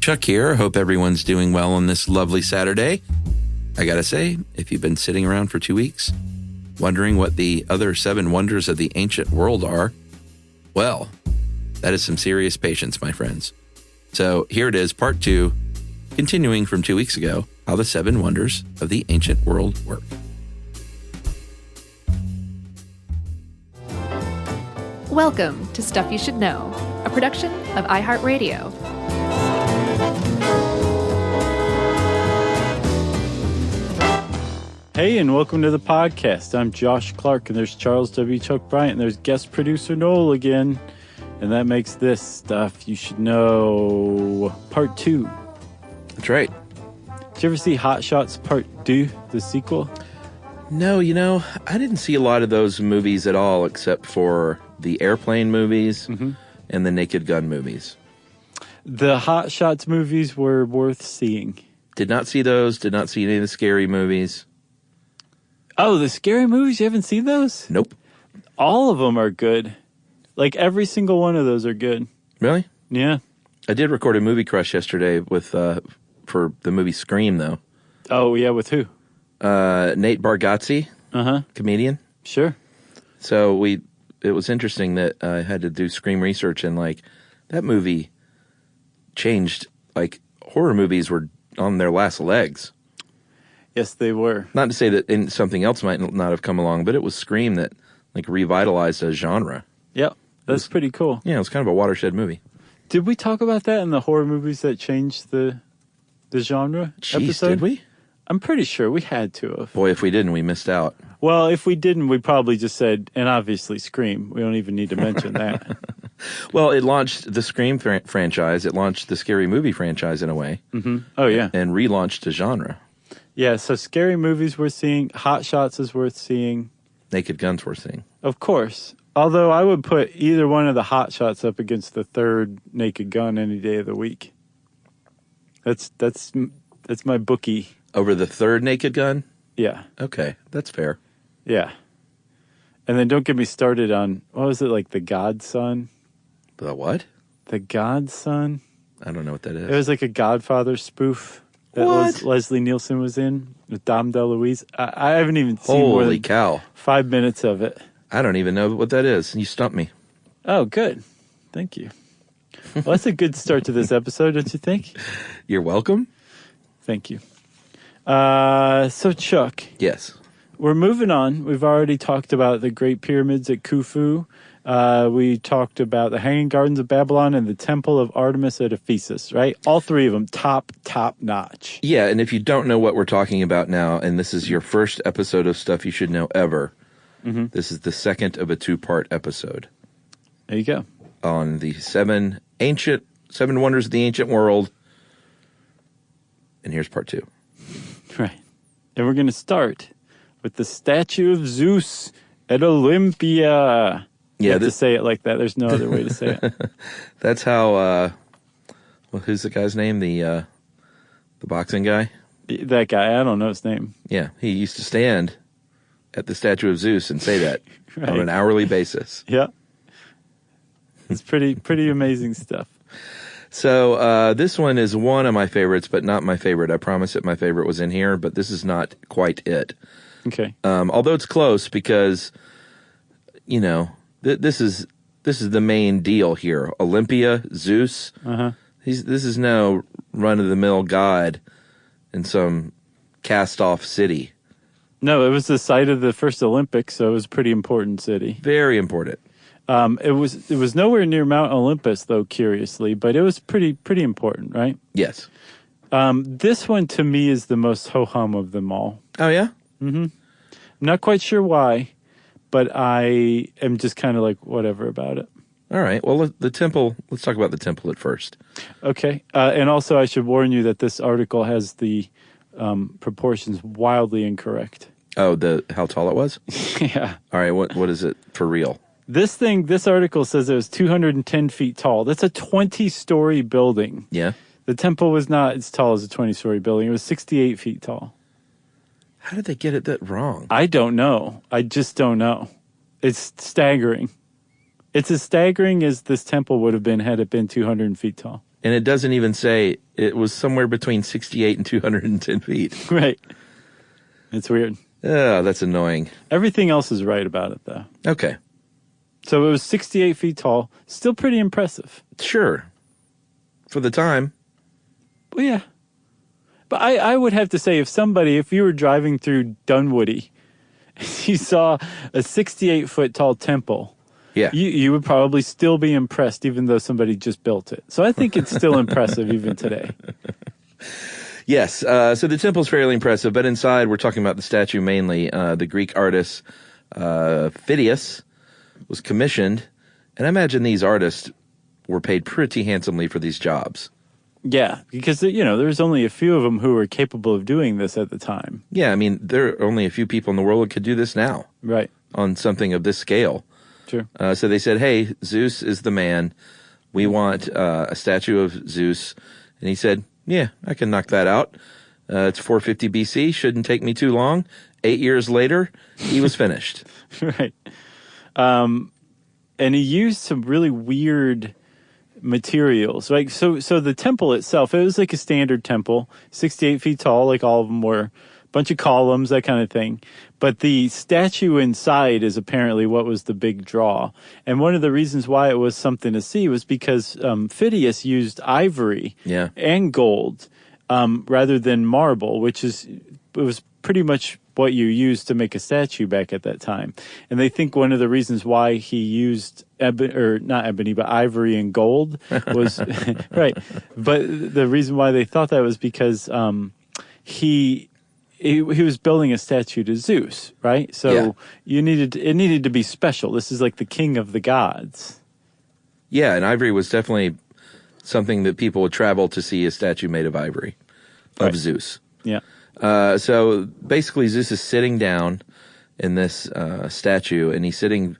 Chuck here. Hope everyone's doing well on this lovely Saturday. I gotta say, if you've been sitting around for 2 weeks, wondering what the other 7 wonders of the ancient world are, well, that is some serious patience, my friends. So here it is, part 2, continuing from 2 weeks ago, how the 7 wonders of the ancient world work. Welcome to Stuff You Should Know, a production of iHeartRadio. Hey, and welcome to the podcast. I'm Josh Clark, and there's Charles W. Chuck Bryant, and there's guest producer Noel again. And that makes this Stuff You Should Know Part 2. That's right. Did you ever see Hot Shots Part 2, the sequel? No, I didn't see a lot of those movies at all, except for the airplane movies and the Naked Gun movies. The Hot Shots movies were worth seeing. Did not see those. Did not see any of the scary movies. Oh, the scary movies? You haven't seen those? Nope. All of them are good. Like, every single one of those are good. Really? Yeah. I did record a movie crush yesterday with for the movie Scream, though. Oh, yeah, with who? Nate Bargatze, comedian. Sure. So it was interesting that I had to do Scream research, and like that movie changed. Like horror movies were on their last legs. Yes, they were. Not to say that something else might not have come along, but it was Scream that like revitalized a genre. Yep, that's pretty cool. Yeah, it was kind of a watershed movie. Did we talk about that in the horror movies that changed the genre episode? Did we? I'm pretty sure we had to have. Boy, if we didn't, we missed out. Well, if we didn't, we probably just said, and obviously Scream. We don't even need to mention that. Well, it launched the Scream franchise. It launched the Scary Movie franchise in a way. Mm-hmm. Oh, yeah. And relaunched a genre. Yeah, so scary movies worth seeing. Hot Shots is worth seeing. Naked Gun's worth seeing. Of course. Although I would put either one of the Hot Shots up against the third Naked Gun any day of the week. That's my bookie. Over the third Naked Gun? Yeah. Okay, that's fair. Yeah. And then don't get me started on, what was it, like The Godson? The what? The Godson? I don't know what that is. It was like a Godfather spoof that Leslie Nielsen was in with Dom DeLuise. I haven't even seen more Holy than cow. 5 minutes of it. I don't even know what that is. You stumped me. Oh, good. Thank you. Well, that's a good start to this episode, don't you think? You're welcome. Thank you. So, Chuck. Yes. We're moving on. We've already talked about the Great Pyramids at Khufu. We talked about the Hanging Gardens of Babylon and the Temple of Artemis at Ephesus, right? All three of them, top notch. Yeah, and if you don't know what we're talking about now, and this is your first episode of Stuff You Should Know ever, this is the second of a 2-part episode. There you go. On the 7 wonders of the ancient world. And here's part 2. Right. And we're going to start with the statue of Zeus at Olympia. You have to say it like that. There's no other way to say it. That's how, who's the guy's name? The boxing guy? That guy, I don't know his name. Yeah, he used to stand at the statue of Zeus and say that on an hourly basis. Yeah. It's pretty amazing stuff. So this one is one of my favorites, but not my favorite. I promise that my favorite was in here, but this is not quite it. Okay. Although it's close because, this is the main deal here. Olympia, Zeus. This is no run-of-the-mill god in some cast-off city. No, it was the site of the first Olympics, so it was a pretty important city. Very important. It was nowhere near Mount Olympus, though, curiously, but it was pretty important, right? Yes. This one, to me, is the most ho-hum of them all. Oh, yeah? Mm-hmm. I'm not quite sure why, but I am just kind of like, whatever about it. All right. Well, the temple, let's talk about the temple at first. Okay. And also, I should warn you that this article has the proportions wildly incorrect. Oh, how tall it was? Yeah. All right. What is it for real? This article says it was 210 feet tall. That's a 20-story building. Yeah. The temple was not as tall as a 20-story building. It was 68 feet tall. How did they get it that wrong? I don't know. I just don't know. It's staggering. It's as staggering as this temple would have been had it been 200 feet tall. And it doesn't even say it was somewhere between 68 and 210 feet. Right. It's weird. Oh, that's annoying. Everything else is right about it, though. Okay. So it was 68 feet tall. Still pretty impressive. Sure. For the time. Well, yeah. But I would have to say, if you were driving through Dunwoody, you saw a 68-foot tall temple, yeah, you would probably still be impressed, even though somebody just built it. So I think it's still impressive even today. Yes. So the temple's fairly impressive, but inside we're talking about the statue mainly. The Greek artist Phidias was commissioned, and I imagine these artists were paid pretty handsomely for these jobs. Yeah, because, there's only a few of them who were capable of doing this at the time. Yeah, I mean, there are only a few people in the world that could do this now. Right. On something of this scale. True. So they said, hey, Zeus is the man. We want a statue of Zeus. And he said, yeah, I can knock that out. It's 450 BC. Shouldn't take me too long. 8 years later, he was finished. Right. And he used some really weird materials. Like so the temple itself, it was like a standard temple, 68 feet tall, like all of them were. Bunch of columns, that kind of thing. But the statue inside is apparently what was the big draw. And one of the reasons why it was something to see was because Phidias used ivory and gold rather than marble, it was pretty much what you used to make a statue back at that time. And they think one of the reasons why he used ivory and gold was right. But the reason why they thought that was because he was building a statue to Zeus, right? So it needed to be special. This is like the king of the gods. Yeah, and ivory was definitely something that people would travel to see, a statue made of ivory of Zeus. Yeah. So basically Zeus is sitting down in this statue, and he's sitting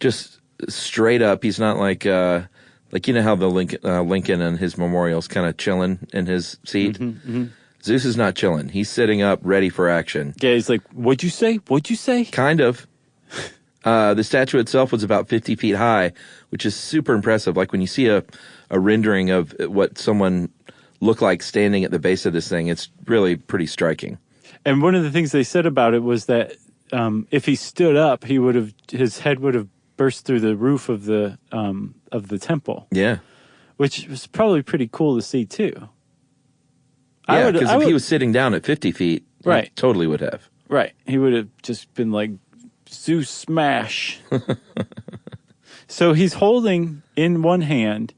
just straight up. He's not like how the Lincoln and his memorial's kind of chilling in his seat. Mm-hmm, mm-hmm. Zeus is not chilling. He's sitting up, ready for action. Yeah, he's like, what'd you say? What'd you say? Kind of. The statue itself was about 50 feet high, which is super impressive. Like when you see a rendering of what someone looked like standing at the base of this thing, it's really pretty striking. And one of the things they said about it was that if he stood up, his head would have burst through the roof of the temple. Yeah. Which was probably pretty cool to see, too. Yeah, because if he was sitting down at 50 feet, right, he totally would have. Right. He would have just been like, Zeus smash. So he's holding in one hand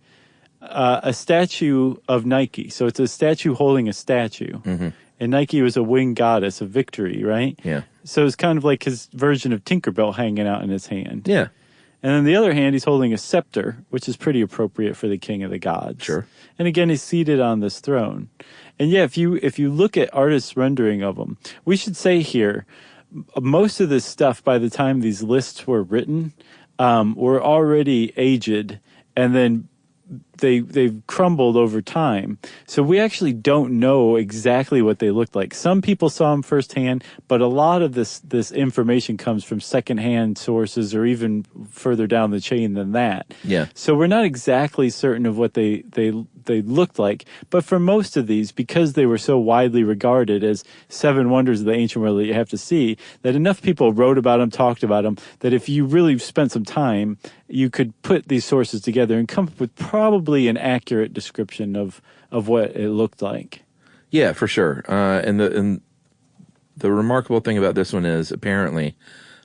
a statue of Nike. So it's a statue holding a statue. Mm-hmm. And Nike was a winged goddess of victory, right? Yeah. So it's kind of like his version of Tinkerbell hanging out in his hand. Yeah. And on the other hand, he's holding a scepter, which is pretty appropriate for the king of the gods. Sure. And again, he's seated on this throne. And yeah, if you look at artists' rendering of them, we should say here, most of this stuff, by the time these lists were written, were already aged, and then they've crumbled over time. So we actually don't know exactly what they looked like. Some people saw them firsthand, but a lot of this information comes from secondhand sources or even further down the chain than that. Yeah. So we're not exactly certain of what they looked like. But for most of these, because they were so widely regarded as 7 wonders of the ancient world that you have to see, that enough people wrote about them, talked about them, that if you really spent some time, you could put these sources together and come up with probably an accurate description of what it looked like. Yeah, for sure. And the remarkable thing about this one is apparently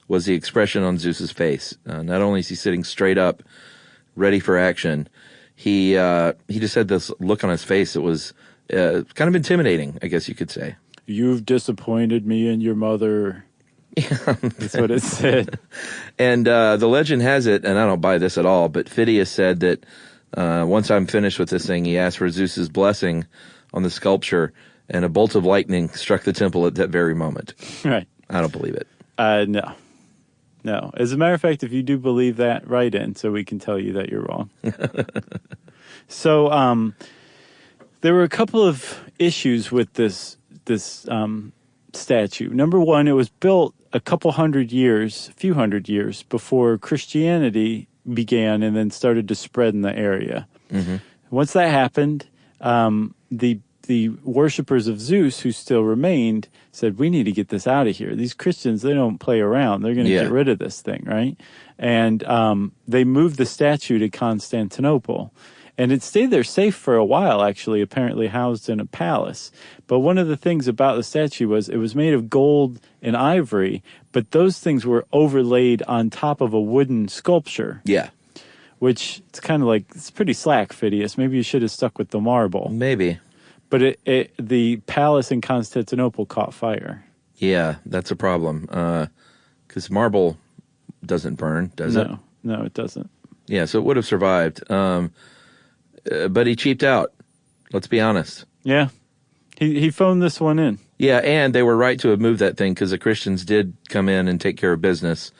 was the expression on Zeus's face. Not only is he sitting straight up, ready for action, he just had this look on his face that was kind of intimidating, I guess you could say. You've disappointed me and your mother. Yeah. That's what it said. And the legend has it, and I don't buy this at all, but Phidias said that once I'm finished with this thing, he asked for Zeus's blessing on the sculpture, and a bolt of lightning struck the temple at that very moment. Right. I don't believe it. No. As a matter of fact, if you do believe that, write in so we can tell you that you're wrong. So there were a couple of issues with this statue. Number one, it was built a few hundred years before Christianity began and then started to spread in the area. Mm-hmm. Once that happened, the worshippers of Zeus who still remained said, we need to get this out of here. These Christians, they don't play around. They're going to get rid of this thing, right? And they moved the statue to Constantinople. And it stayed there safe for a while, actually, apparently housed in a palace. But one of the things about the statue was it was made of gold and ivory, but those things were overlaid on top of a wooden sculpture. Yeah. Which it's kind of like, it's pretty slack, Phidias. Maybe you should have stuck with the marble. Maybe. But the palace in Constantinople caught fire. Yeah, that's a problem. Because marble doesn't burn, does it? No, it doesn't. Yeah, so it would have survived. But he cheaped out. Let's be honest. Yeah. He phoned this one in. Yeah, and they were right to have moved that thing because the Christians did come in and take care of business,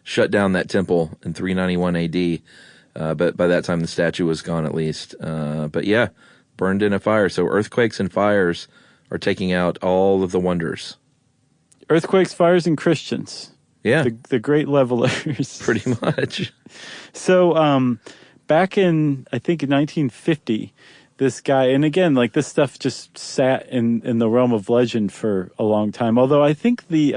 shut down that temple in 391 AD. But by that time, the statue was gone at least. But yeah, burned in a fire. So earthquakes and fires are taking out all of the wonders. Earthquakes, fires, and Christians. Yeah. The great levelers. Pretty much. So back in, I think, 1950, this guy, and again, like this stuff just sat in the realm of legend for a long time. Although I think the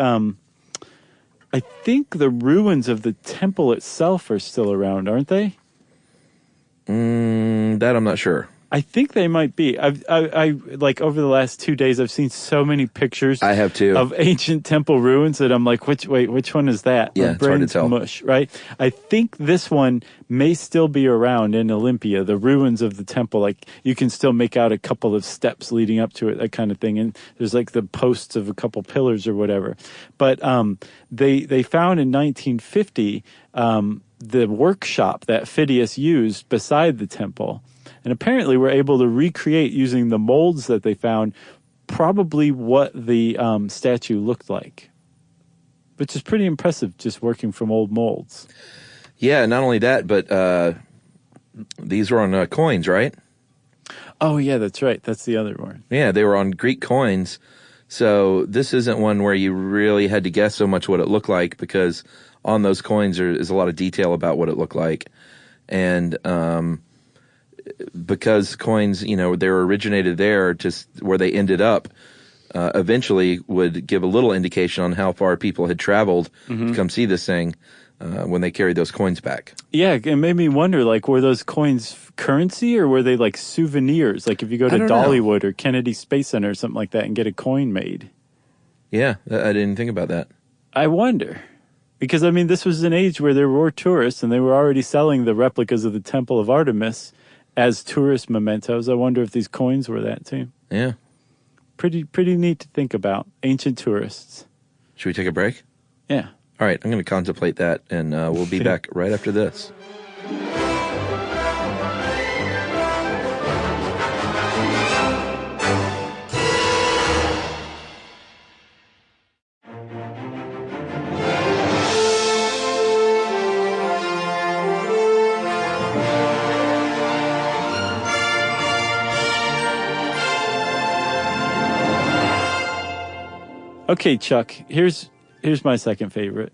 ruins of the temple itself are still around, aren't they? That I'm not sure. I think they might be. I like over the last 2 days, I've seen so many pictures. I have too. Of ancient temple ruins that I'm like, which one is that? Yeah, My it's hard to tell. Mush, right? I think this one may still be around in Olympia, the ruins of the temple. Like you can still make out a couple of steps leading up to it, that kind of thing. And there's like the posts of a couple pillars or whatever. But they found in 1950 the workshop that Phidias used beside the temple. And apparently we're able to recreate, using the molds that they found, probably what the statue looked like. Which is pretty impressive, just working from old molds. Yeah, not only that, but these were on coins, right? Oh, yeah, that's right. That's the other one. Yeah, they were on Greek coins. So this isn't one where you really had to guess so much what it looked like, because on those coins there is a lot of detail about what it looked like. And because coins, they were originated there, just where they ended up, eventually would give a little indication on how far people had traveled to come see this thing when they carried those coins back. Yeah, it made me wonder, like, were those coins currency or were they like souvenirs? Like if you go to Dollywood or Kennedy Space Center or something like that and get a coin made. Yeah, I didn't think about that. I wonder. Because, I mean, this was an age where there were tourists and they were already selling the replicas of the Temple of Artemis as tourist mementos. I wonder if these coins were that too. Yeah. Pretty neat to think about. Ancient tourists. Should we take a break? Yeah. All right, I'm going to contemplate that, and we'll be back right after this. Okay, Chuck, here's my second favorite.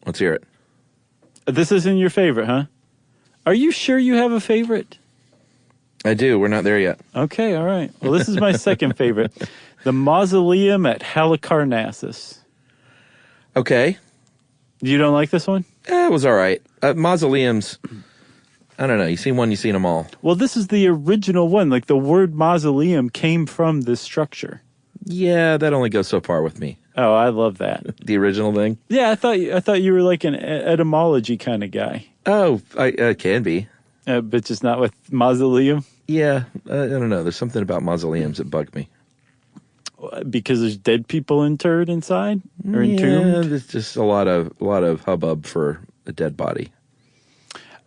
Let's hear it. This isn't your favorite, huh? Are you sure you have a favorite? I do. We're not there yet. Okay, all right. Well, this is my second favorite. The mausoleum at Halicarnassus. Okay. You don't like this one? It was all right. Mausoleums, I don't know. You seen one, you seen them all. Well, this is the original one. Like, the word mausoleum came from this structure. Yeah, that only goes so far with me. Oh, I love that. The original thing? Yeah, I thought you were like an etymology kind of guy. Oh, I can be. But just not with mausoleum? Yeah, I don't know. There's something about mausoleums that bug me. Because there's dead people interred inside? Or entombed? Yeah, there's just a lot of hubbub for a dead body.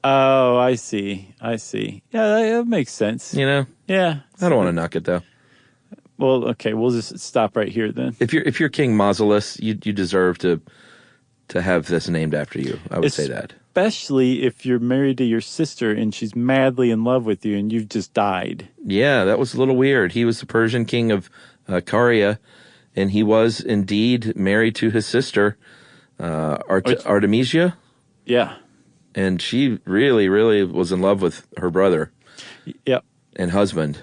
Oh, I see. Yeah, that makes sense. Yeah. I don't want to knock it, though. Well, okay, we'll just stop right here then. If you're King Mausolus, you deserve to have this named after you. I would say that. Especially if you're married to your sister and she's madly in love with you and you've just died. Yeah, that was a little weird. He was the Persian king of Caria, and he was indeed married to his sister, Artemisia. Yeah. And she really, really was in love with her brother. Yep. and husband.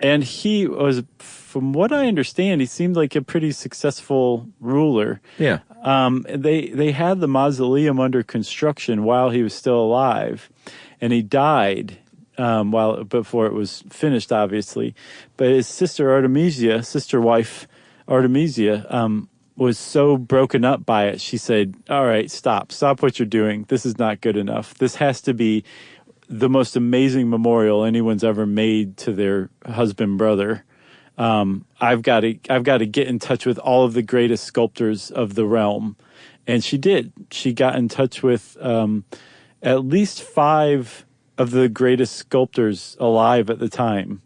And he was, from what I understand, he seemed like a pretty successful ruler. Yeah. They had the mausoleum under construction while he was still alive, and he died before it was finished, obviously. But his sister wife Artemisia, was so broken up by it. She said, "All right, stop what you're doing. This is not good enough. This has to be the most amazing memorial anyone's ever made to their husband brother. I've got to get in touch with all of the greatest sculptors of the realm." And she did. She got in touch with at least 5 of the greatest sculptors alive at the time.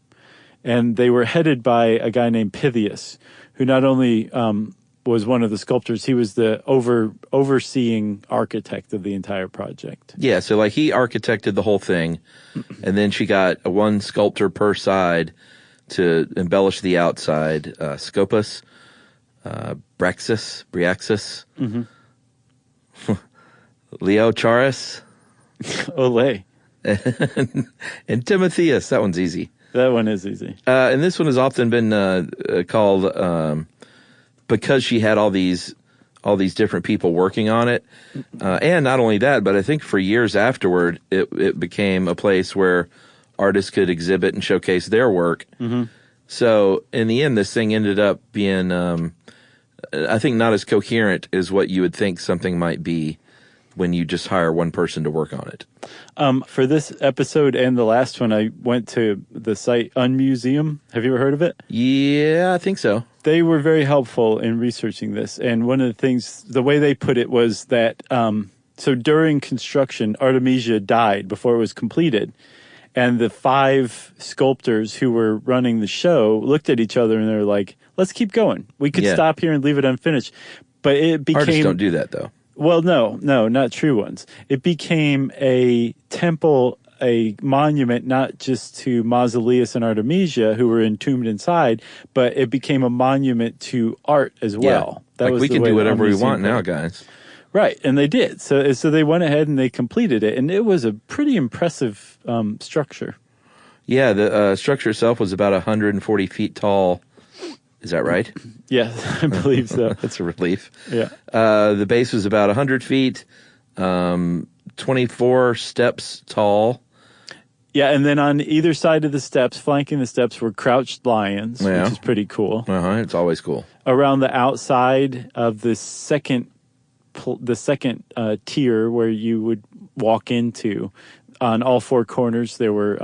And they were headed by a guy named Pythias, who not only was one of the sculptors, he was the overseeing architect of the entire project. Yeah, so like he architected the whole thing, and then she got one sculptor per side to embellish the outside. Scopas, Bryaxis, Leo Charis, Olay. and Timotheus. That one's easy. That one is easy. And this one has often been called because she had all these different people working on it. And not only that, but I think for years afterward, it became a place where artists could exhibit and showcase their work. Mm-hmm. So in the end, this thing ended up being, I think, not as coherent as what you would think something might be when you just hire one person to work on it. For this episode and the last one, I went to the site Unmuseum. Have you ever heard of it? Yeah, I think so. They were very helpful in researching this. And one of the things, the way they put it was that, so during construction, Artemisia died before it was completed. And the 5 sculptors who were running the show looked at each other and they were like, let's keep going. We could stop here and leave it unfinished. But it became... Artists don't do that, though. Well, no, not true ones. It became a temple, a monument, not just to Mausoleus and Artemisia, who were entombed inside, but it became a monument to art as well. Yeah. We can do whatever we want now, guys. Right, and they did. So they went ahead and they completed it, and it was a pretty impressive structure. Yeah, the structure itself was about 140 feet tall. Is that right? Yes, I believe so. That's a relief. Yeah. The base was about 100 feet, 24 steps tall. Yeah, and then on either side of the steps, flanking the steps, were crouched lions, which is pretty cool. It's always cool. Around the outside of the second tier where you would walk into, on all 4 corners, there were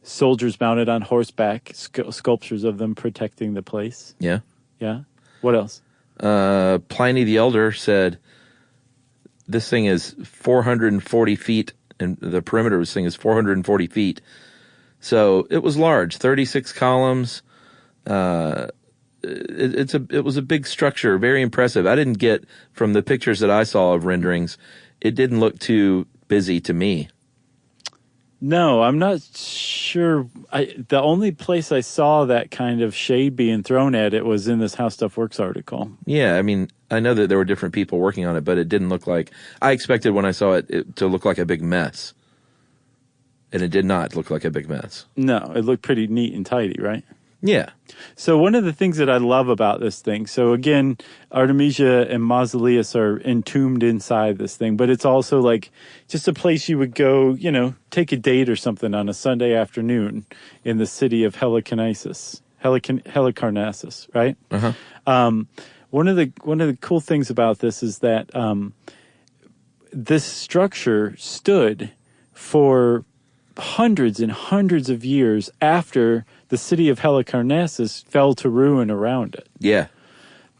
soldiers mounted on horseback, sculptures of them protecting the place. Yeah. Yeah. What else? Pliny the Elder said this thing is 440 feet, and the perimeter of this thing is 440 feet. So it was large, 36 columns. It was a big structure, very impressive. I didn't get, from the pictures that I saw of renderings, it didn't look too busy to me. No, I'm not sure. The only place I saw that kind of shade being thrown at it was in this How Stuff Works article. Yeah, I mean, I know that there were different people working on it, but it didn't look like... I expected when I saw it to look like a big mess. And it did not look like a big mess. No, it looked pretty neat and tidy, right? Yeah. So one of the things that I love about this thing, so again, Artemisia and Mausoleus are entombed inside this thing, but it's also like just a place you would go, take a date or something on a Sunday afternoon in the city of Halicarnassus, right? Uh-huh. One of the cool things about this is that this structure stood for hundreds and hundreds of years after the city of Halicarnassus fell to ruin around it. Yeah.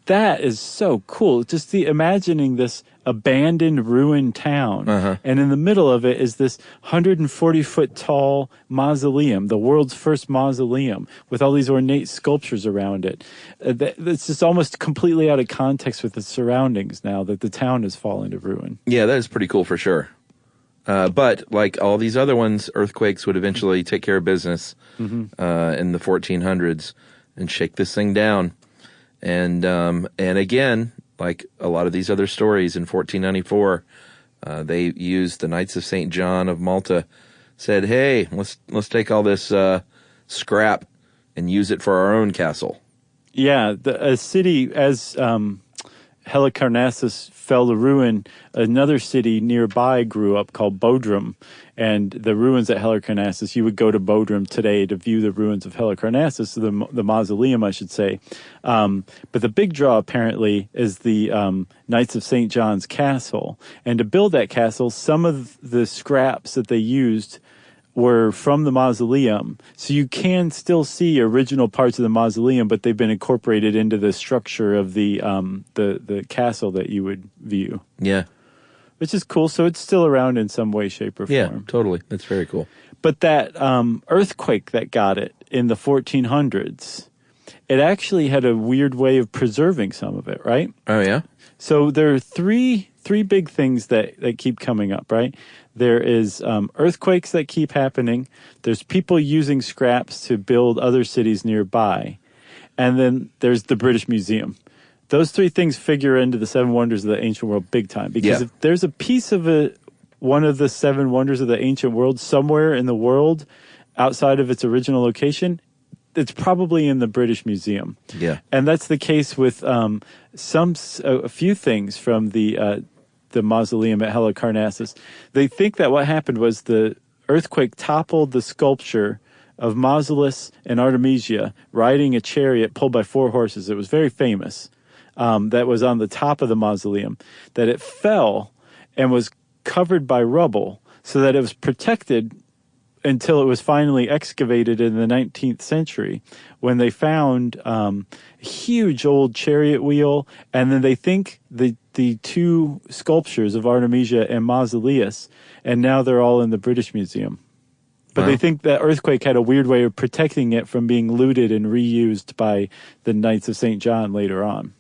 That is so cool. Just imagining this abandoned, ruined town. Uh-huh. And in the middle of it is this 140-foot tall mausoleum, the world's first mausoleum, with all these ornate sculptures around it. It's just almost completely out of context with the surroundings now that the town has fallen to ruin. Yeah, that is pretty cool for sure. But like all these other ones, earthquakes would eventually take care of business in the 1400s and shake this thing down. And again, like a lot of these other stories, in 1494, they used the Knights of St. John of Malta said, "Hey, let's take all this scrap and use it for our own castle." Yeah, a city as Halicarnassus fell to ruin, another city nearby grew up called Bodrum. And the ruins at Halicarnassus, you would go to Bodrum today to view the ruins of Halicarnassus, the mausoleum, I should say. But the big draw, apparently, is the Knights of St. John's Castle. And to build that castle, some of the scraps that they used were from the mausoleum. So you can still see original parts of the mausoleum, but they've been incorporated into the structure of the castle that you would view. Yeah. Which is cool. So it's still around in some way, shape, or form. Yeah, totally. That's very cool. But that earthquake that got it in the 1400s, it actually had a weird way of preserving some of it, right? Oh, yeah? So there are three big things that keep coming up, right? There is earthquakes that keep happening. There's people using scraps to build other cities nearby. And then there's the British Museum. Those three things figure into the seven wonders of the ancient world big time. Because if there's a piece of one of the seven wonders of the ancient world somewhere in the world outside of its original location, it's probably in the British Museum. Yeah. And that's the case with a few things from the mausoleum at Halicarnassus. They think that what happened was the earthquake toppled the sculpture of Mausolus and Artemisia riding a chariot pulled by 4 horses. It was very famous. That was on the top of the mausoleum, that it fell and was covered by rubble so that it was protected until it was finally excavated in the 19th century when they found a huge old chariot wheel. And then they think the 2 sculptures of Artemisia and Mausoleus, and now they're all in the British Museum. But they think that earthquake had a weird way of protecting it from being looted and reused by the Knights of St. John later on.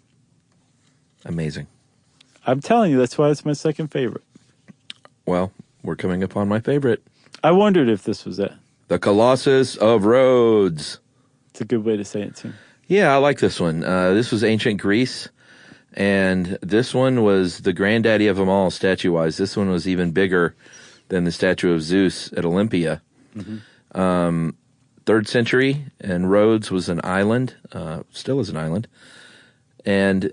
Amazing. I'm telling you, that's why it's my second favorite. Well, we're coming upon my favorite. I wondered if this was it. The Colossus of Rhodes. It's a good way to say it, too. Yeah, I like this one. This was ancient Greece, and this one was the granddaddy of them all, statue-wise. This one was even bigger than the statue of Zeus at Olympia. Mm-hmm. 3rd century, and Rhodes was an island, still is an island, and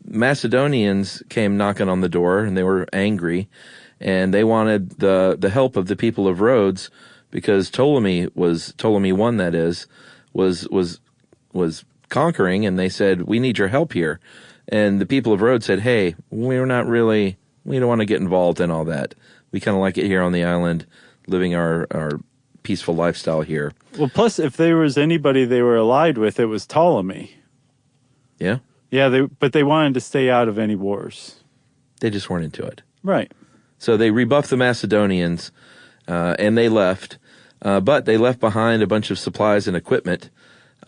Macedonians came knocking on the door, and they were angry, and they wanted the help of the people of Rhodes because Ptolemy I, that is, was conquering, and they said, "We need your help here." And the people of Rhodes said, "Hey, we don't want to get involved in all that. We kind of like it here on the island, living our peaceful lifestyle here." Well, plus, if there was anybody they were allied with, it was Ptolemy. Yeah? Yeah, but they wanted to stay out of any wars. They just weren't into it. Right. So they rebuffed the Macedonians, and they left. But they left behind a bunch of supplies and equipment.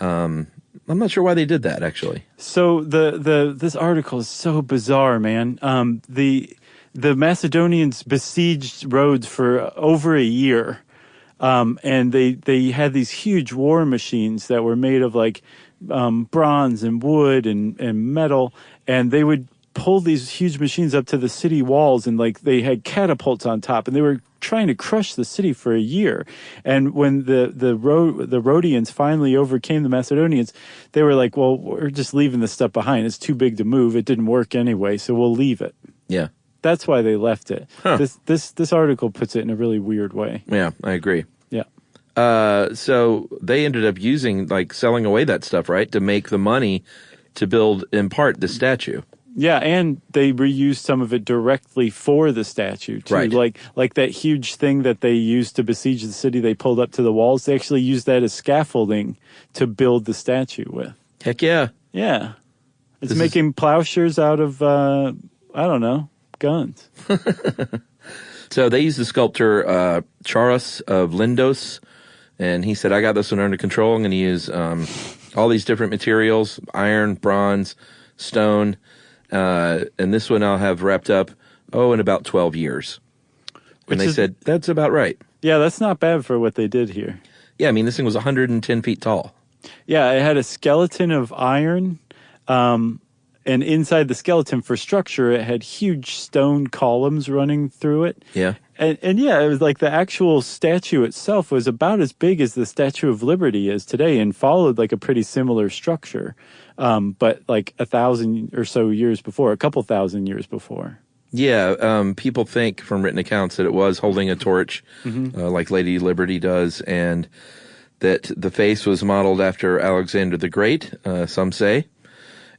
I'm not sure why they did that, actually. So this article is so bizarre, man. The Macedonians besieged Rhodes for over a year, and they had these huge war machines that were made of like bronze and wood and metal, and they would pull these huge machines up to the city walls, and like they had catapults on top, and they were trying to crush the city for a year. And when the Rhodians finally overcame the Macedonians, they were like, "Well, we're just leaving this stuff behind. It's too big to move. It didn't work anyway, so we'll leave it." Yeah. That's why they left it. Huh. This article puts it in a really weird way. Yeah, I agree. Yeah. So they ended up selling away that stuff, right, to make the money to build, in part, the statue. Yeah, and they reused some of it directly for the statue, too. Right. Like that huge thing that they used to besiege the city they pulled up to the walls, they actually used that as scaffolding to build the statue with. Heck yeah. Yeah. It's making plowshares out of, I don't know, guns. So they used the sculptor Charos of Lindos, and he said, "I got this one under control. I'm going to use all these different materials, iron, bronze, stone, and this one I'll have wrapped up, in about 12 years. And they said, "That's about right." Yeah, that's not bad for what they did here. Yeah, I mean, this thing was 110 feet tall. Yeah, it had a skeleton of iron, and inside the skeleton for structure, it had huge stone columns running through it. Yeah. And yeah, it was like the actual statue itself was about as big as the Statue of Liberty is today and followed like a pretty similar structure. But like 1,000 or so years before, a couple thousand years before. Yeah, people think from written accounts that it was holding a torch, like Lady Liberty does, and that the face was modeled after Alexander the Great, some say.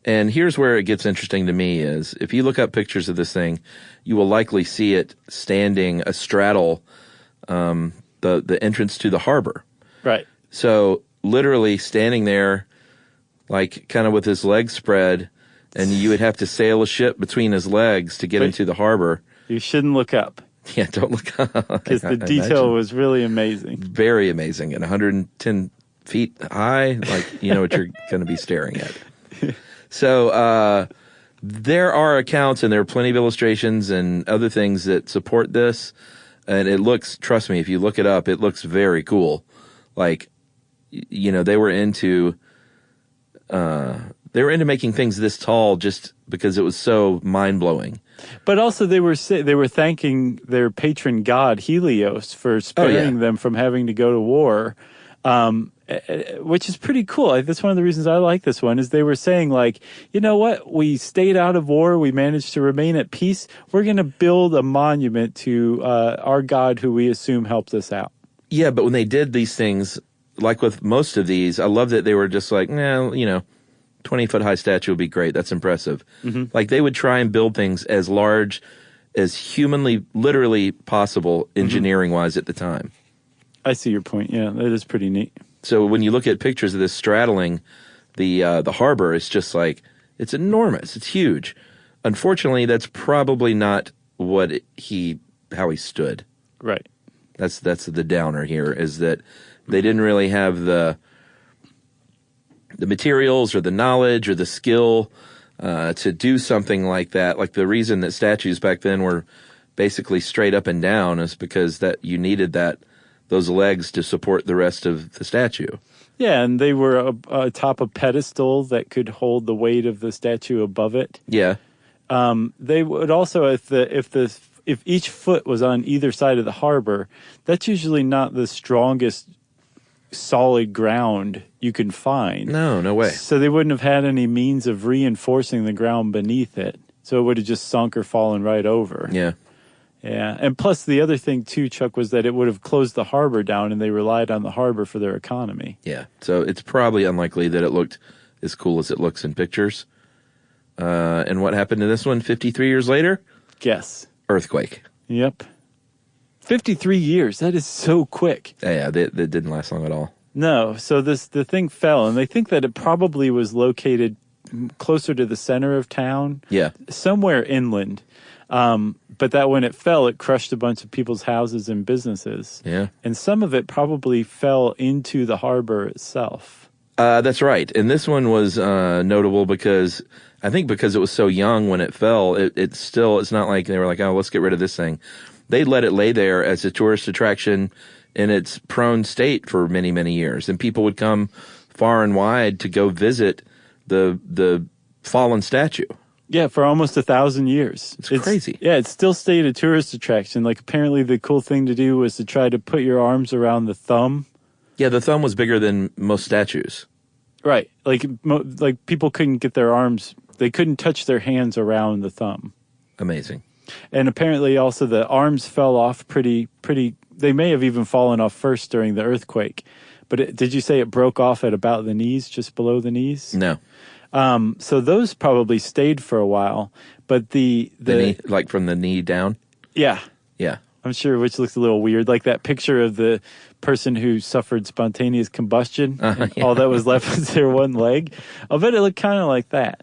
And here's where it gets interesting to me is if you look up pictures of this thing, you will likely see it standing astraddle the entrance to the harbor. Right. So literally standing there, like kind of with his legs spread, and you would have to sail a ship between his legs to get into the harbor. You shouldn't look up. Yeah, don't look up. Because the detail was really amazing. Very amazing. And 110 feet high, like, you know what you're going to be staring at. So there are accounts and there are plenty of illustrations and other things that support this. And it looks, trust me, if you look it up, it looks very cool. Like, you know, they were into making things this tall just because it was so mind-blowing. But also they were thanking their patron god Helios for sparing them from having to go to war. Which is pretty cool. That's one of the reasons I like this one is they were saying like, you know what? We stayed out of war. We managed to remain at peace. We're going to build a monument to our God who we assume helped us out. Yeah, but when they did these things, like with most of these, I love that they were just like, nah, you know, 20-foot high statue would be great. That's impressive. Like they would try and build things as large as humanly, literally possible engineering-wise at the time. I see your point. Yeah, that is pretty neat. So when you look at pictures of this straddling the harbor, it's just like, it's enormous. It's huge. Unfortunately, that's probably not how he stood. Right. That's the downer here, is that they didn't really have the materials or the knowledge or the skill to do something like that. Like the reason that statues back then were basically straight up and down is because that you needed those legs to support the rest of the statue. Yeah, and they were atop a pedestal that could hold the weight of the statue above it. Yeah. They would also, if each foot was on either side of the harbor, that's usually not the strongest solid ground you can find. No way. So they wouldn't have had any means of reinforcing the ground beneath it. So it would have just sunk or fallen right over. Yeah. Yeah, and plus the other thing too, Chuck, was that it would have closed the harbor down and they relied on the harbor for their economy. Yeah, so it's probably unlikely that it looked as cool as it looks in pictures. And what happened to this one 53 years later? Guess. Earthquake. Yep. 53 years, that is so quick. Yeah, that didn't last long at all. No, so the thing fell, and they think that it probably was located closer to the center of town. Yeah. Somewhere inland. But that when it fell, it crushed a bunch of people's houses and businesses. Yeah. And some of it probably fell into the harbor itself. That's right. And this one was notable because it was so young when it fell, it's not like they were like, oh, let's get rid of this thing. They let it lay there as a tourist attraction in its prone state for many, many years. And people would come far and wide to go visit the fallen statue. Yeah, for almost 1,000 years. It's crazy. Yeah, it still stayed a tourist attraction. Like, apparently the cool thing to do was to try to put your arms around the thumb. Yeah, the thumb was bigger than most statues. Right. Like people couldn't get their arms, they couldn't touch their hands around the thumb. Amazing. And apparently also the arms fell off pretty, they may have even fallen off first during the earthquake. But did you say it broke off at about the knees, just below the knees? No. So those probably stayed for a while, but the knee, like from the knee down? Yeah. Yeah. I'm sure, which looks a little weird, like that picture of the person who suffered spontaneous combustion. Yeah. All that was left was their one leg. I'll bet it looked kind of like that.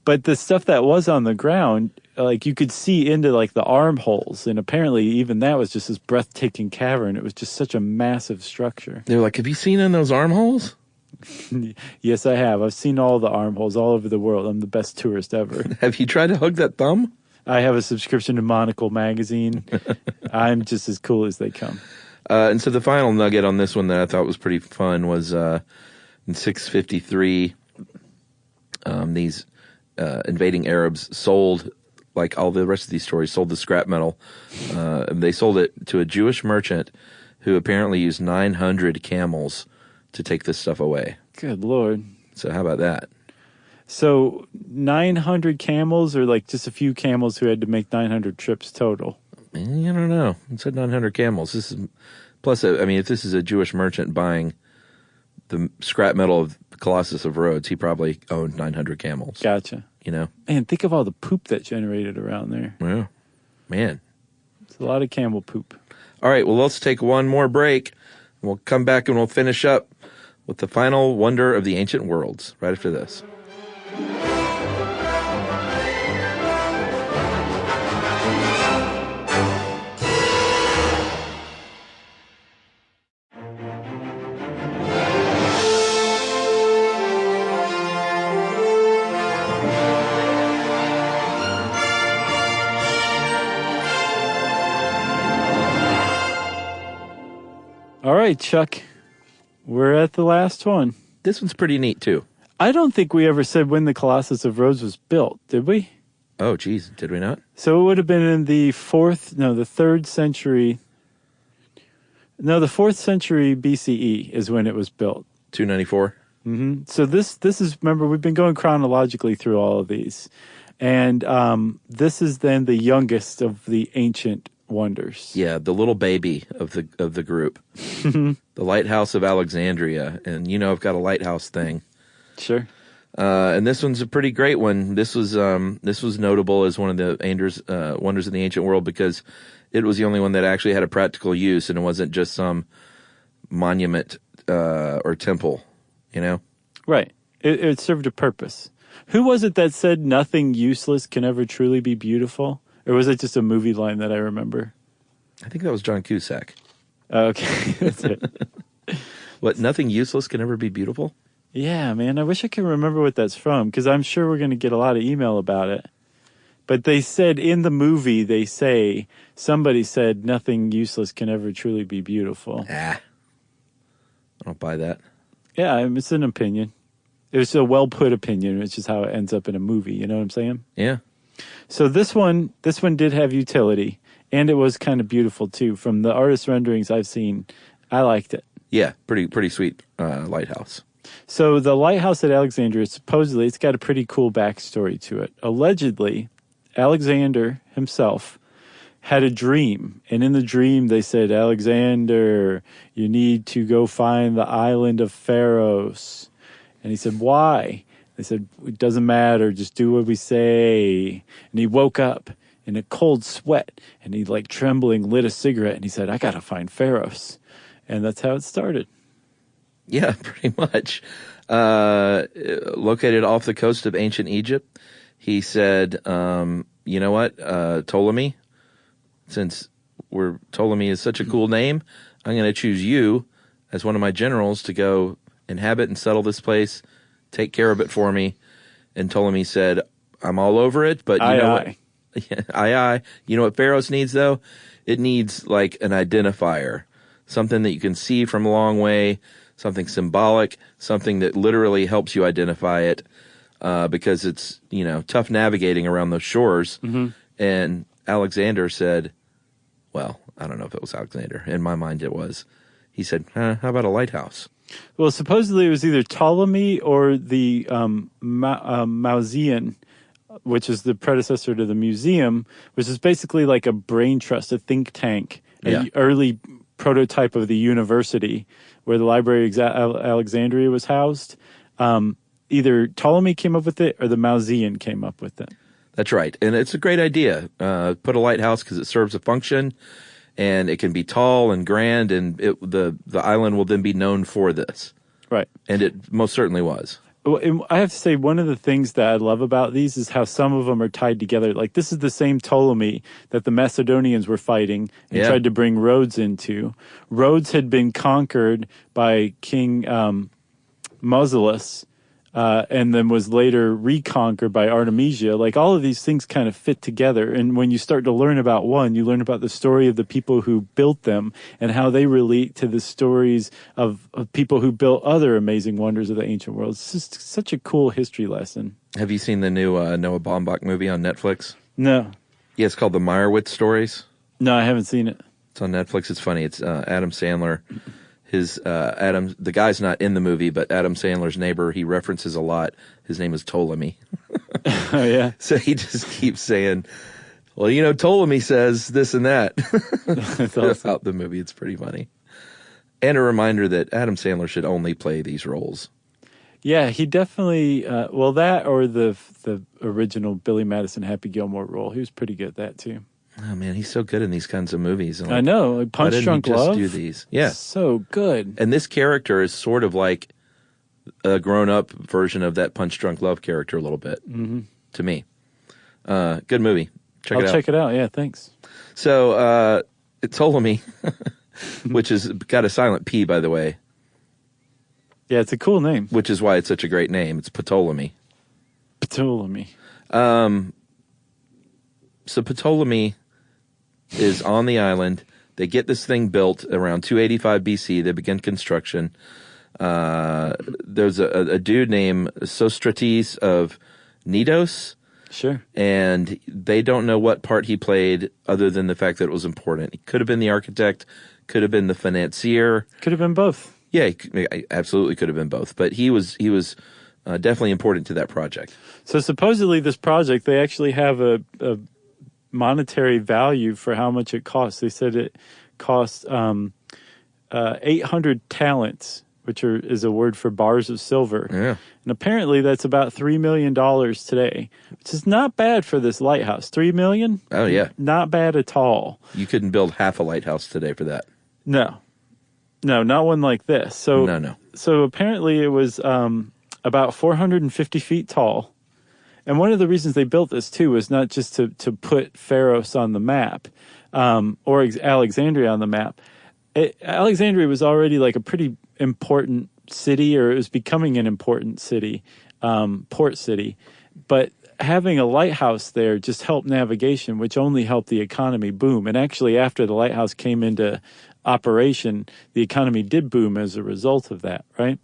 But the stuff that was on the ground, like you could see into like the armholes, and apparently even that was just this breathtaking cavern. It was just such a massive structure. They were like, have you seen in those armholes? Yes, I have. I've seen all the armholes all over the world. I'm the best tourist ever. Have you tried to hug that thumb? I have a subscription to Monocle magazine. I'm just as cool as they come. And so the final nugget on this one that I thought was pretty fun was in 653, these invading Arabs sold like all the rest of these stories, sold the scrap metal. They sold it to a Jewish merchant who apparently used 900 camels to take this stuff away. Good Lord. So how about that? So 900 camels, or like just a few camels who had to make 900 trips total? I don't know. It said 900 camels. This is plus. I mean, if this is a Jewish merchant buying the scrap metal of Colossus of Rhodes, he probably owned 900 camels. Gotcha. You know, Man, think of all the poop that generated around there. well, man, It's a lot of camel poop. all right. Well, let's take one more break. We'll come back and we'll finish up with the final wonder of the ancient worlds right after this. All right, Chuck. We're at the last one. This one's pretty neat too. I don't think we ever said when the Colossus of Rhodes was built, did we? Oh, geez, did we not? So it would have been in the 3rd century. No, the 4th century BCE is when it was built. 294. So this is, remember, we've been going chronologically through all of these. And this is then the youngest of the ancient wonders. Yeah, the little baby of the group. The lighthouse of Alexandria. And I've got a lighthouse thing. Sure. And this one's a pretty great one. This was notable as one of the wonders of the ancient world because it was the only one that actually had a practical use, and it wasn't just some monument or temple, Right. It served a purpose. Who was it that said nothing useless can ever truly be beautiful? Or was it just a movie line that I remember? I think that was John Cusack. Okay, that's it. What, nothing useless can ever be beautiful? Yeah, man, I wish I could remember what that's from, because I'm sure we're going to get a lot of email about it. But they said in the movie, somebody said nothing useless can ever truly be beautiful. I don't buy that. Yeah, it's an opinion. It was a well-put opinion, which is how it ends up in a movie, you know what I'm saying? Yeah. So this one did have utility, and it was kind of beautiful too. From the artist renderings I've seen, I liked it. Yeah, pretty sweet lighthouse. So the lighthouse at Alexandria, supposedly, it's got a pretty cool backstory to it. Allegedly, Alexander himself had a dream, and in the dream they said, Alexander, you need to go find the island of Pharos. And he said, why? They said, it doesn't matter, just do what we say. And he woke up in a cold sweat, and he, like trembling, lit a cigarette, and he said, I gotta find Pharos. And that's how it started. Yeah, pretty much. Located off the coast of ancient Egypt, he said, you know what, Ptolemy, since Ptolemy is such a cool name, I'm going to choose you as one of my generals to go inhabit and settle this place, take care of it for me. And Ptolemy said, I'm all over it, but you know what? Aye. You know what Pharos needs, though? It needs like an identifier, something that you can see from a long way, something symbolic, something that literally helps you identify it, because it's, tough navigating around those shores. Mm-hmm. And Alexander said, well, I don't know if it was Alexander. In my mind, it was. He said, how about a lighthouse? Well, supposedly it was either Ptolemy or the mausoleum, which is the predecessor to the museum, which is basically like a brain trust, a think tank, an early prototype of the university where the Library of Alexandria was housed. Either Ptolemy came up with it or the mausoleum came up with it. That's right. And it's a great idea. Put a lighthouse because it serves a function, and it can be tall and grand, and the island will then be known for this. Right. And it most certainly was. Well, I have to say, one of the things that I love about these is how some of them are tied together. Like, this is the same Ptolemy that the Macedonians were fighting and tried to bring Rhodes into. Rhodes had been conquered by King Mausolus, and then was later reconquered by Artemisia. Like, all of these things kind of fit together. And when you start to learn about one, you learn about the story of the people who built them and how they relate to the stories of people who built other amazing wonders of the ancient world. It's just such a cool history lesson. Have you seen the new Noah Baumbach movie on Netflix? No. Yeah, it's called The Meyerowitz Stories. No, I haven't seen it. It's on Netflix. It's funny. It's Adam Sandler. The guy's not in the movie, but Adam Sandler's neighbor, he references a lot. His name is Ptolemy. Oh, yeah. So he just keeps saying, well, Ptolemy says this and that. That's awesome. About the movie. It's pretty funny. And a reminder that Adam Sandler should only play these roles. Yeah, he definitely, that or the original Billy Madison Happy Gilmore role. He was pretty good at that, too. Oh, man, he's so good in these kinds of movies. I know. Like Punch Drunk Love. Just do these. Yeah. So good. And this character is sort of like a grown-up version of that Punch Drunk Love character a little bit, to me. Good movie. Check it out. I'll check it out. Yeah, thanks. So, Ptolemy, which has got a silent P, by the way. Yeah, it's a cool name. Which is why it's such a great name. It's Ptolemy. Ptolemy. So Ptolemy is on the island. They get this thing built around 285 BC. They begin construction. There's a dude named Sostrates of Knidos. Sure. And they don't know what part he played other than the fact that it was important. He could have been the architect, could have been the financier. Could have been both. Yeah, he absolutely could have been both. But he was definitely important to that project. So supposedly this project, they actually have a monetary value for how much it costs. They said it cost 800 talents, which is a word for bars of silver. Yeah. And apparently that's about $3 million today, which is not bad for this lighthouse. $3 million? Oh, yeah. Not bad at all. You couldn't build half a lighthouse today for that. No, not one like this. So, No. So apparently it was about 450 feet tall. And one of the reasons they built this, too, was not just to put Pharos on the map or Alexandria on the map. Alexandria was already like a pretty important city, or it was becoming an important city, port city. But having a lighthouse there just helped navigation, which only helped the economy boom. And actually, after the lighthouse came into operation, the economy did boom as a result of that, right?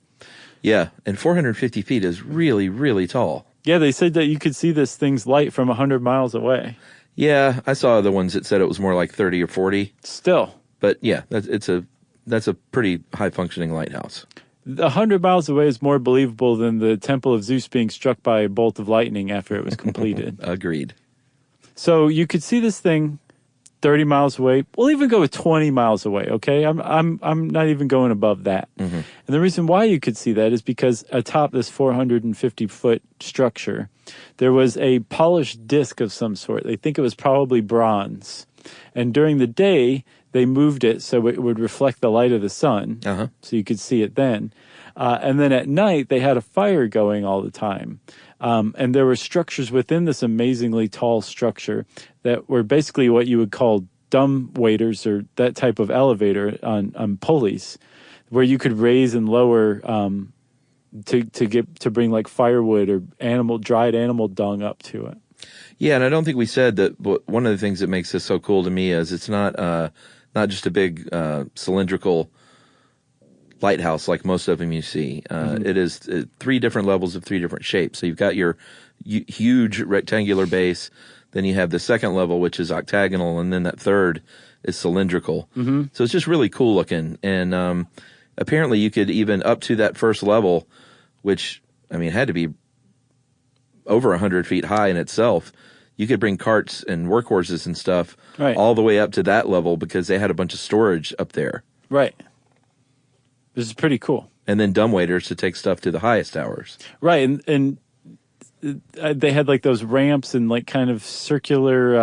Yeah, and 450 feet is really, really tall. Yeah, they said that you could see this thing's light from 100 miles away. Yeah, I saw other ones that said it was more like 30 or 40. Still. But yeah, that's a pretty high-functioning lighthouse. 100 miles away is more believable than the temple of Zeus being struck by a bolt of lightning after it was completed. Agreed. So you could see this thing 30 miles away. We'll even go with 20 miles away, okay? I'm not even going above that. Mm-hmm. And the reason why you could see that is because atop this 450-foot structure, there was a polished disc of some sort. They think it was probably bronze. And during the day, they moved it so it would reflect the light of the sun, so you could see it then. And then at night, they had a fire going all the time. And there were structures within this amazingly tall structure that were basically what you would call dumb waiters, or that type of elevator on pulleys, where you could raise and lower to bring like firewood or dried animal dung up to it. Yeah, and I don't think we said that. One of the things that makes this so cool to me is it's not just a big cylindrical lighthouse like most of them you see. It is 3 different levels of 3 different shapes. So you've got your huge rectangular base, then you have the second level, which is octagonal, and then that third is cylindrical. Mm-hmm. So it's just really cool looking. And apparently you could even up to that first level, which, I mean, had to be over 100 feet high in itself. You could bring carts and workhorses and stuff all the way up to that level because they had a bunch of storage up there. Right. This is pretty cool. And then dumbwaiters to take stuff to the highest towers. Right, and they had like those ramps and like kind of circular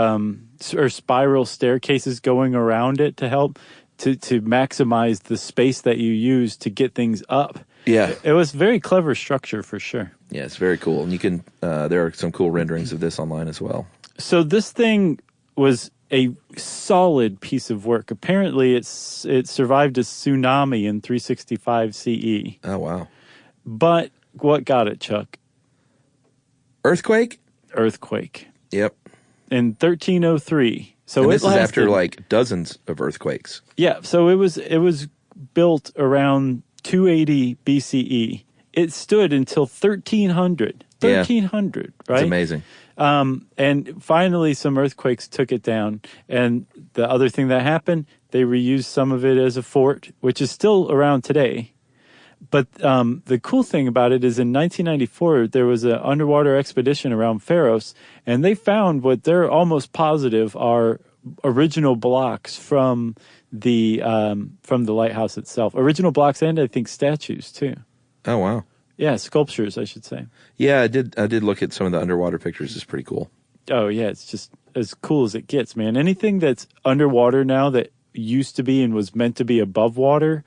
or spiral staircases going around it to help to maximize the space that you use to get things up. Yeah. It was very clever structure for sure. Yeah, it's very cool. And you can there are some cool renderings of this online as well. So this thing was a solid piece of work. Apparently it survived a tsunami in 365 CE. Oh, wow. But what got it, Chuck? Earthquake? Earthquake. Yep. In 1303. So and this is after like dozens of earthquakes. Yeah, so it was built around 280 BCE. It stood until 1300. 1,300, right? It's amazing. And finally, some earthquakes took it down. And the other thing that happened, they reused some of it as a fort, which is still around today. But the cool thing about it is in 1994, there was an underwater expedition around Pharos, and they found what they're almost positive are original blocks from the lighthouse itself. Original blocks and I think statues, too. Oh, wow. Yeah, sculptures, I should say. Yeah, I did look at some of the underwater pictures. It's pretty cool. Oh, yeah, it's just as cool as it gets, man. Anything that's underwater now that used to be and was meant to be above water,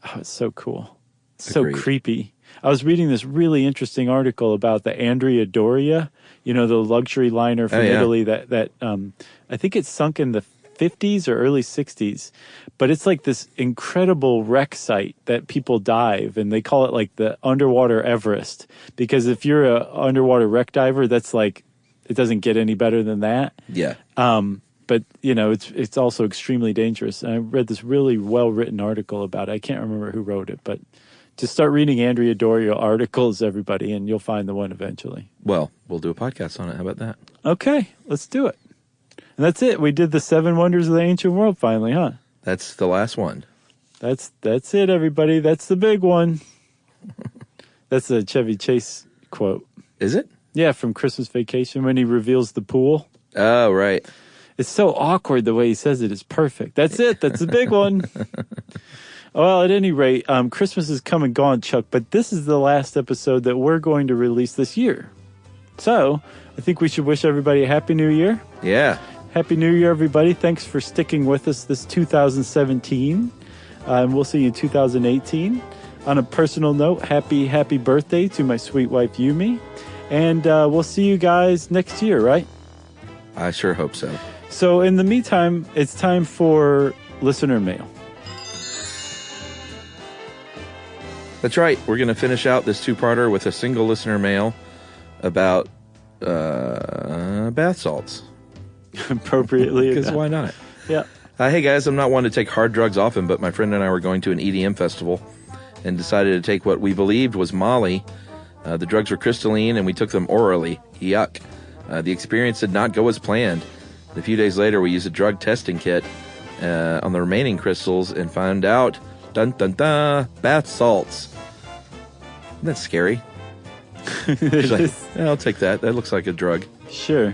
oh, it's so cool. It's so creepy. I was reading this really interesting article about the Andrea Doria, the luxury liner from Italy that I think it sunk in the 50s or early 60s, but it's like this incredible wreck site that people dive, and they call it like the underwater Everest, because if you're a underwater wreck diver, that's like, it doesn't get any better than that. Yeah. But it's also extremely dangerous. And I read this really well-written article about it. I can't remember who wrote it, but just start reading Andrea Doria articles, everybody, and you'll find the one eventually. Well, we'll do a podcast on it. How about that? Okay, let's do it. And that's it. We did the 7 wonders of the ancient world finally, huh? That's the last one. That's it, everybody. That's the big one. That's a Chevy Chase quote. Is it? Yeah, from Christmas Vacation when he reveals the pool. Oh, right. It's so awkward the way he says it. It's perfect. That's it. That's the big one. Well, at any rate, Christmas is come and gone, Chuck, but this is the last episode that we're going to release this year. So I think we should wish everybody a Happy New Year. Yeah. Happy New Year, everybody. Thanks for sticking with us this 2017. And we'll see you in 2018. On a personal note, happy birthday to my sweet wife, Yumi. And we'll see you guys next year, right? I sure hope so. So in the meantime, it's time for listener mail. That's right. We're going to finish out this 2-parter with a single listener mail about bath salts. Appropriately. Because why not? Yeah. Hey, guys, I'm not one to take hard drugs often, but my friend and I were going to an EDM festival and decided to take what we believed was Molly. The drugs were crystalline, and we took them orally. Yuck. The experience did not go as planned. A few days later, we used a drug testing kit on the remaining crystals and found out, dun dun dun, bath salts. Isn't that scary? Like, I'll take that. That looks like a drug. Sure.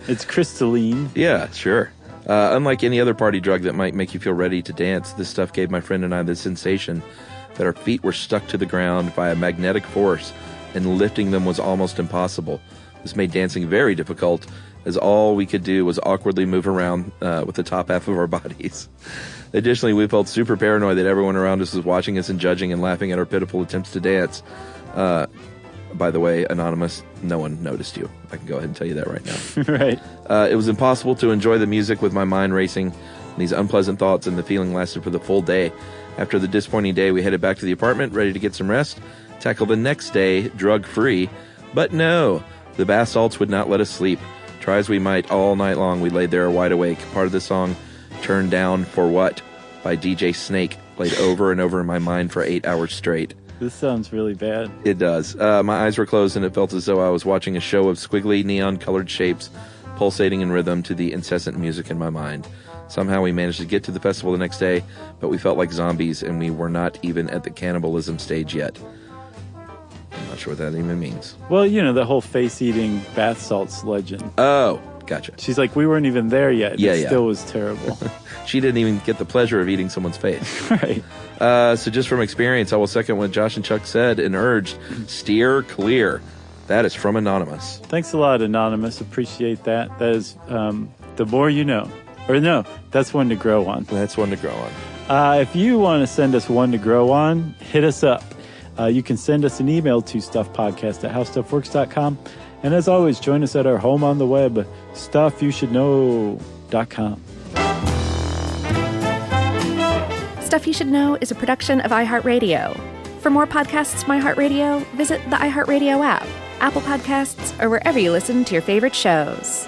It's crystalline. Yeah, sure. Unlike any other party drug that might make you feel ready to dance, this stuff gave my friend and I the sensation that our feet were stuck to the ground by a magnetic force, and lifting them was almost impossible. This made dancing very difficult, as all we could do was awkwardly move around with the top half of our bodies. Additionally, we felt super paranoid that everyone around us was watching us and judging and laughing at our pitiful attempts to dance. By the way, Anonymous, no one noticed you. I can go ahead and tell you that right now. Right. It was impossible to enjoy the music with my mind racing. These unpleasant thoughts and the feeling lasted for the full day. After the disappointing day, we headed back to the apartment, ready to get some rest, tackle the next day drug-free. But no, the bath salts would not let us sleep. Try as we might, all night long, we laid there wide awake. Part of the song, Turned Down for What, by DJ Snake, played over and over in my mind for 8 hours straight. This sounds really bad. It does. My eyes were closed, and it felt as though I was watching a show of squiggly, neon-colored shapes pulsating in rhythm to the incessant music in my mind. Somehow we managed to get to the festival the next day, but we felt like zombies, and we were not even at the cannibalism stage yet. I'm not sure what that even means. Well, the whole face-eating bath salts legend. Oh, gotcha. She's like, we weren't even there yet. And it still was terrible. She didn't even get the pleasure of eating someone's face. Right. So just from experience, I will second what Josh and Chuck said and urged, steer clear. That is from Anonymous. Thanks a lot, Anonymous. Appreciate that. That is the more you know. Or no, that's one to grow on. That's one to grow on. If you want to send us one to grow on, hit us up. You can send us an email to stuffpodcast@howstuffworks.com. And as always, join us at our home on the web, stuffyoushouldknow.com. Stuff You Should Know is a production of iHeartRadio. For more podcasts from iHeartRadio, visit the iHeartRadio app, Apple Podcasts, or wherever you listen to your favorite shows.